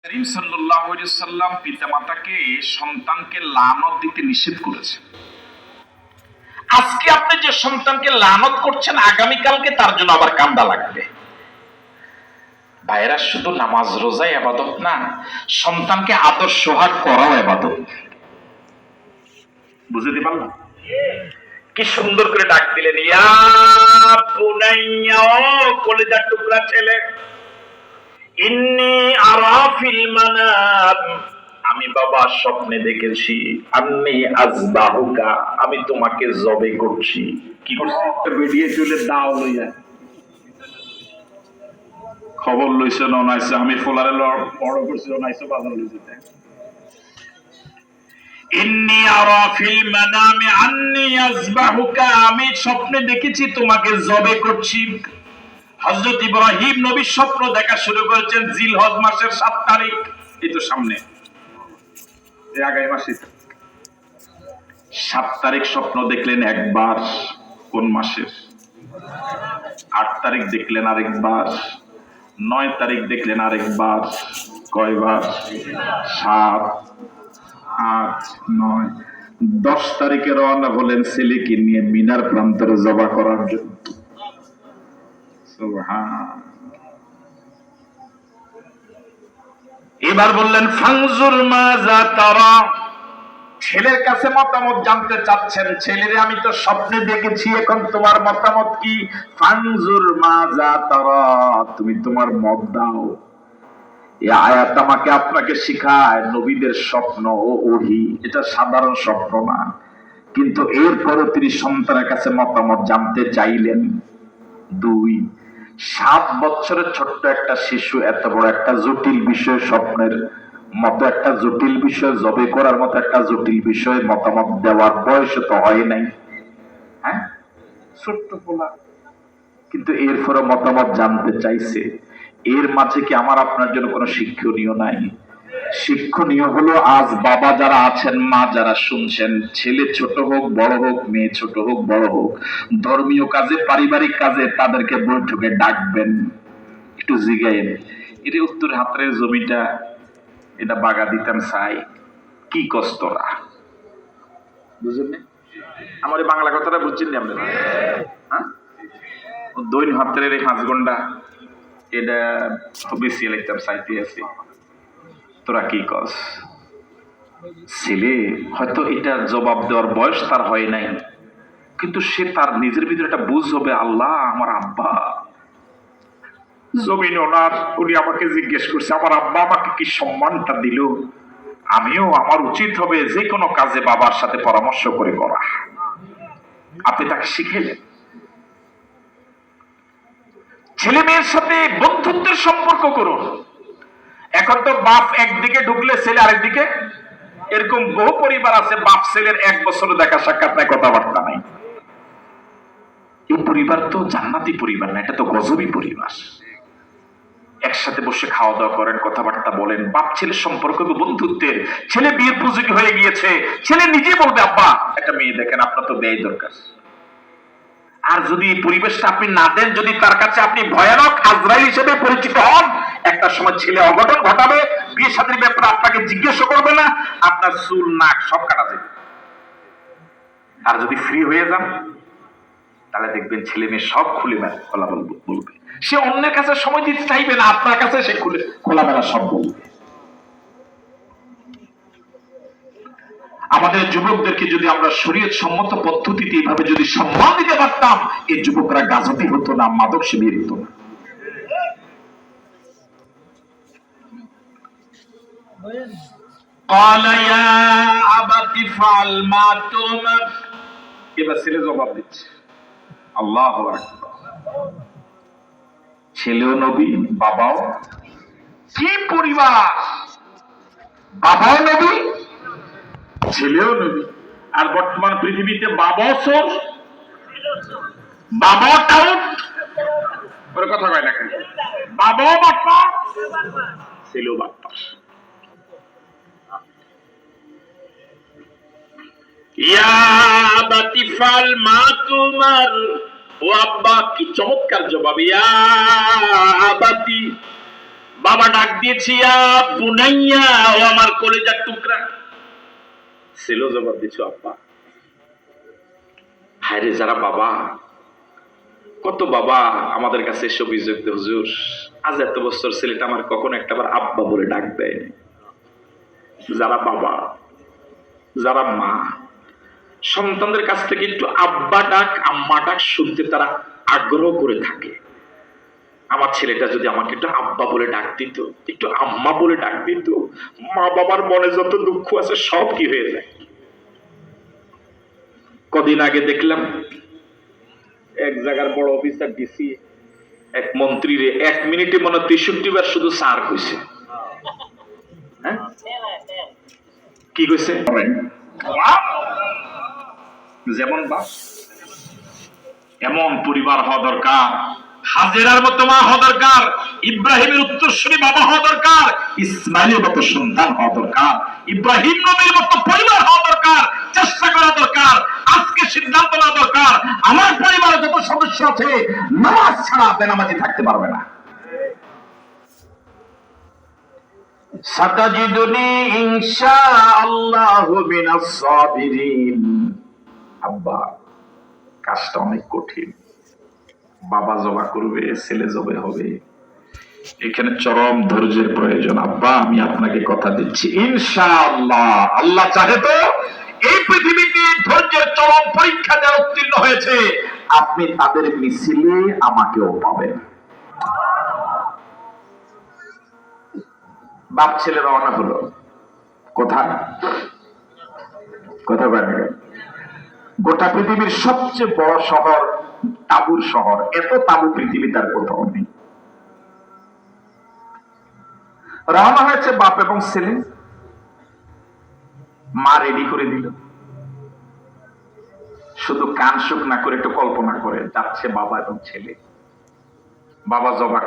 করিম সাল্লাল্লাহু আলাইহি সাল্লাম পিতামাতাকে সন্তানকে লানত দিতে নিষেধ করেছেন। আজকে আপনি যে সন্তানকে লানত করছেন, আগামীকালকে তার জন্য আবার কান্দা লাগবে। ভাইরা, শুধু নামাজ রোজাই ইবাদত না, সন্তানকে আদর সোহাগ করাও ইবাদত। বুঝতে পারলাম? কি সুন্দর করে ডাক দিলেন, ইয়া বুনাইয়া, কলিজার টুকরা ছেলে, ইন্নী আরা ফিল মানাম, আমি বাবা স্বপ্নে দেখেছি, আন্নী আযবাহুকা, আমি তোমাকে জবে করছি। কি করছি? বেরিয়ে চলে দাও লইয়া খবর লইছে না নাইছে, আমি ফোলারে বড় করছি নাইছে বাজার লইছে। ইন্নী আরা ফিল মানামি আন্নী আযবাহুকা, আমি স্বপ্নে দেখেছি তোমাকে জবে করছি। হযরত ইব্রাহিম নবী স্বপ্ন দেখা শুরু করেছেন জিলহজ মাসের 7 তারিখ, এই তো সামনে, এই আগামী মাসে 7 তারিখ স্বপ্ন দেখলেন একবার। কোন মাসের? 8 তারিখ দেখলেন আরেকবার, 9 তারিখ দেখলেন আরেকবার। কয়বার? 7, 8, 9, 10 তারিখে রওনা হলেন ছেলেকে নিয়ে মিনার প্রান্তরে জবা করার জন্য। এবার বললেন ফানজুর মাযা তারা, ছেলের কাছে মতামত জানতে চাচ্ছেন। ছেলেরে আমি তো স্বপ্নে দেখেছি, এখন তোমার মতামত কি? ফানজুর মাযা তারা, তুমি তোমার মত দাও। এই আয়াত আমাকে আপনাকে শিখায় নবীদের স্বপ্ন ও ওহী, এটা সাধারণ স্বপ্ন না। কিন্তু এরপরও তিনি সন্তানের কাছে মতামত জানতে চাইলেন। 2, 7 বছরের ছোট্ট একটা শিশু এত বড় একটা জটিল বিষয়, স্বপ্নের মতো একটা জটিল বিষয়, জবে করার মতো একটা জটিল বিষয়ে মতামত দেওয়ার বয়স তো হয় নাই। হ্যাঁ, ছোট্ট পোলা, কিন্তু এরপরে মতামত জানতে চাইছে। এর মাঝে কি আমার আপনার জন্য কোনো শিক্ষণীয় নাই? শিক্ষণীয় হলো, আজ বাবা যারা আছেন, মা যারা শুনছেন, ছেলে ছোট হোক বড় হোক, মেয়ে ছোট হোক বড় হোক, ধর্মীয় কাজে পারিবারিক কাজে তাদেরকে বৈঠকে ডাকবেন, একটু জিগাইন, এটা উত্তর হাতের জমিটা, এটা বাগা দিতাম চাই, কি কষ্টরা। বুঝলেন? আমার এই বাংলা কথাটা বুঝছেন না আপনারা? হ্যাঁ, দৈন হাতের এই 5 ঘন্টা এটা বেশি লিখতাম চাইতে আছে। তোরা কি কস? ছেলে হয়তো এটা জবাব দেওয়ার বয়স তার হয় নাই, কিন্তু সে তার নিজের ভিতরে একটা বুঝ হবে, আল্লাহ আমার আব্বা জমিন ওনার, উনি আমাকে জিজ্ঞেস করছে আমার আব্বা আমাকে কি সম্মানটা দিল, আমিও আমার উচিত হবে যে কোনো কাজে বাবার সাথে পরামর্শ করে করা। আপনি তাকে শিখাইলেন। ছেলে মেয়ের সাথে বন্ধুত্বের সম্পর্ক করুন। এখন তো বাপ একদিকে ঢুকলে ছেলে আরেকদিকে, এরকম বহু পরিবার আছে বাপ ছেলের 1 বছর দেখা সাক্ষাৎ নাই, কথাবার্তা নাই। এই পরিবার তো জান্নাতি পরিবার না, এটা তো গজবী পরিবার। একসাথে বসে খাওয়া দাওয়া করেন, কথাবার্তা বলেন, বাপ ছেলের সম্পর্ক তো বন্ধুত্বের। ছেলে বিয়ের উপযোগী হয়ে গিয়েছে, ছেলে নিজে বলবে আব্বা একটা মেয়ে দেখেন, আপনার তো ব্যয় দরকার। আর যদি পরিবেশটা আপনি না দেন, যদি তার কাছে আপনি ভয়ানক আজরাইল হিসেবে পরিচিত হন, একটা সময় ছেলে অঘটন ঘটাবে, বিয়ে শাদীর ব্যাপারে আপনাকে জিজ্ঞেস করবে না, আপনার চুল নাক সব কাটা যাবে। আর যদি ফ্রি হয়ে যান, তাহলে দেখবেন ছেলে মেয়ে সব খুলে খোলা বলবে। সে অন্যের কাছে সময় দিতে চাইবে না, আপনার কাছে সে খোলামেলা সব বলবে। আমাদের যুবকদেরকে যদি আমরা শরীয়ত সম্মত পদ্ধতিতে এইভাবে যদি সম্মান দিতে পারতাম, এই যুবকরা গাজতি হতো না, মাদক সেবী হতো না। এবার ছেলে জবাব দিচ্ছে, আল্লাহু আকবার। ছেলেও নবী, বাবাও। কি পরিবার! বাবাও নবী, ছেলেও নবী। আর বর্তমান পৃথিবীতে বাবাও চোর, বাবাও টাউট, ওর কথা কয় না কেন? বাবাও বাপ্পা, ছেলেও বাপ্পা। ইয়া আবাতি ফাল মা তুমার, ও আব্বা, কি চমৎকার জবাব। ইয়া আবাতি বাবা ডাক দিয়েছি, ইয়া বুনাইয়া, ও আমার কলিজার টুকরা। ছেলে জবাব দিছো আব্বা। হায়রে যারা বাবা, কত বাবা আমাদের কাছে এসে অভিযোগ দেয়, হুজুর আজ এত বছর ছেলেটা আমার কখনো একটাবার আব্বা বলে ডাক দেয়। যারা বাবা, যারা মা, সন্তানদের কাছ থেকে একটু আব্বা ডাক আম্মা ডাক শুনতে তারা আগ্রহ করে থাকে। আমার ছেলেটা যদি আমাকে একটু আব্বা বলে ডাক দিত, একটু আম্মা বলে ডাক দিত, মা বাবার মনে যত দুঃখ আছে সব কি হয়ে যায়। কদিন আগে দেখলাম এক জায়গার বড় অফিসার ডিসি এক মন্ত্রীরে 1 মিনিটে মনে 63 বার শুধু স্যার কইছে। হ্যাঁ কি কইছে? যেমন বাপ এমন পরিবার হওয়া দরকার, হাজেরার মতো মা হওয়া দরকার, ইব্রাহিমের উত্তরসূরি বাবা হওয়া দরকার, ইসমাইলের মতো সন্তান হওয়া দরকার, ইব্রাহিম নবীর মতো পরিবার হওয়া দরকার। চেষ্টা করা দরকার, আজকে সিদ্ধান্ত নেওয়া দরকার, আমার পরিবারে যত সদস্য আছে নামাজ ছাড়া বেনামাজি থাকতে পারবে না। সাতাজিদুনি ইনশাআল্লাহু মিনাস সাবিরিন। আব্বা কাজটা অনেক কঠিন, বাবা জবা করবে, ছেলে জবে হবে, এখানে চরম ধৈর্যের প্রয়োজন। আব্বা আমি আপনাকে কথা দিচ্ছি, ইনশাআল্লাহ আল্লাহ চাহে তো এই পৃথিবীতে ধৈর্যের চরম পরীক্ষা যারা উত্তীর্ণ হয়েছে, আপনি তাদের মিছিলে আমাকেও পাবেন। বাপ ছেলে রওনা হলো কোথায়? কোথায় বাইরে? গোটা পৃথিবীর সবচেয়ে বড় শহর, তাবুর শহর। এত তাবু পৃথিবীতে আর কোথাও নেই। রওনা হয়েছে বাপ এবং ছেলে। মা রেডি করে দিল, শুধু কান শুক না করে একটু কল্পনা করে যাচ্ছে বাবা এবং ছেলে। বাবা জবা